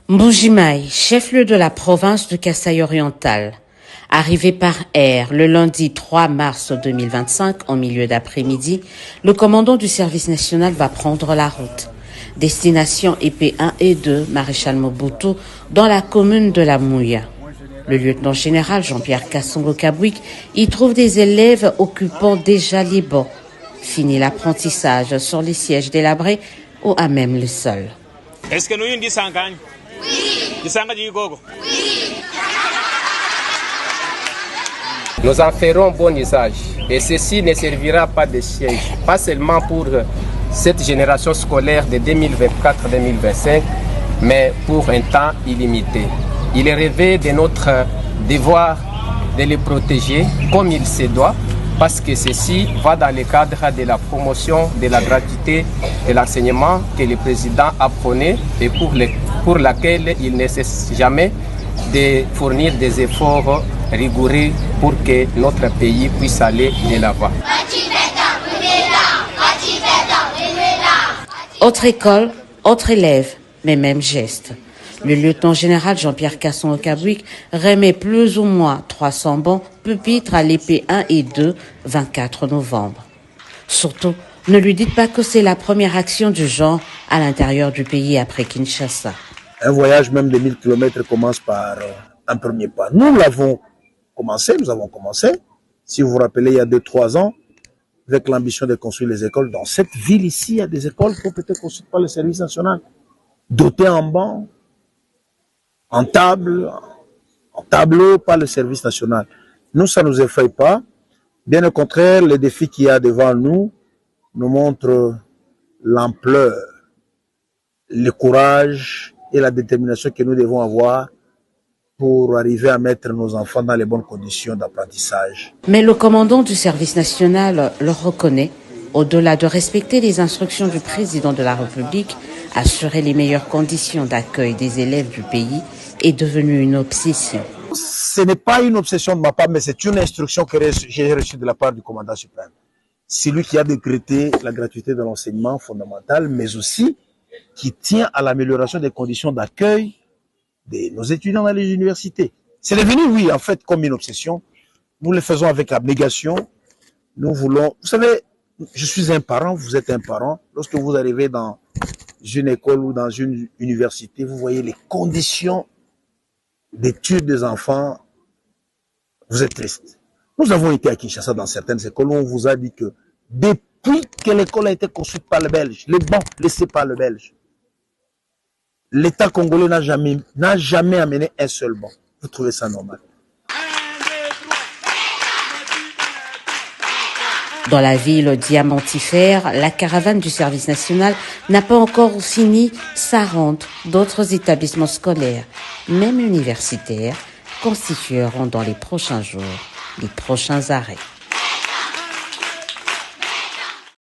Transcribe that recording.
Mbujimaï, chef-lieu de la province de Kasaï-Oriental. Arrivé par air le lundi 3 mars 2025 en milieu d'après-midi, le commandant du service national va prendre la route. Destination EP1 et 2, Maréchal Mobutu, dans la commune de la Mouya. Le lieutenant-général Jean-Pierre Kasongo-Kabwik y trouve des élèves occupant déjà les bancs. Fini l'apprentissage sur les sièges délabrés ou à même le sol. Est-ce que nous avons dit ça? Oui. Nous en ferons bon usage et ceci ne servira pas de siège, pas seulement pour cette génération scolaire de 2024-2025, mais pour un temps illimité. Il est rêvé de notre devoir de les protéger comme il se doit, parce que ceci va dans le cadre de la promotion de la gratuité de l'enseignement que le président a prôné et pour laquelle il ne cesse jamais de fournir des efforts rigoureux pour que notre pays puisse aller de l'avant. Autre école, autre élève, mais même geste. Le lieutenant-général Jean-Pierre Kasongo-Kabwik remet plus ou moins 300 bancs pupitres à l'EP1 et 2, 24 novembre. Surtout, ne lui dites pas que c'est la première action du genre à l'intérieur du pays après Kinshasa. Un voyage même de 1000 km commence par un premier pas. Nous avons commencé. Si vous vous rappelez, il y a 2-3 ans, avec l'ambition de construire les écoles. Dans cette ville ici, il y a des écoles qui ont été construites par le service national, dotées en bancs, en table, en tableau par le service national. Nous, ça ne nous effraie pas. Bien au contraire, les défis qu'il y a devant nous montrent l'ampleur, le courage et la détermination que nous devons avoir pour arriver à mettre nos enfants dans les bonnes conditions d'apprentissage. Mais le commandant du service national le reconnaît. Au-delà de respecter les instructions du président de la République, assurer les meilleures conditions d'accueil des élèves du pays est devenu une obsession. Ce n'est pas une obsession de ma part, mais c'est une instruction que j'ai reçue de la part du commandant suprême. C'est lui qui a décrété la gratuité de l'enseignement fondamental, mais aussi qui tient à l'amélioration des conditions d'accueil de nos étudiants dans les universités. C'est devenu, oui, en fait, comme une obsession. Nous le faisons avec abnégation. Nous voulons... Vous savez, je suis un parent, vous êtes un parent. Lorsque vous arrivez dans une école ou dans une université, vous voyez les conditions d'études des enfants, vous êtes triste. Nous avons été à Kinshasa dans certaines écoles où on vous a dit que depuis que l'école a été construite par le Belge, les bancs laissés par le Belge, l'État congolais n'a jamais amené un seul banc. Vous trouvez ça normal? Dans la ville diamantifère, la caravane du service national n'a pas encore fini sa ronde. D'autres établissements scolaires, même universitaires, constitueront dans les prochains jours les prochains arrêts.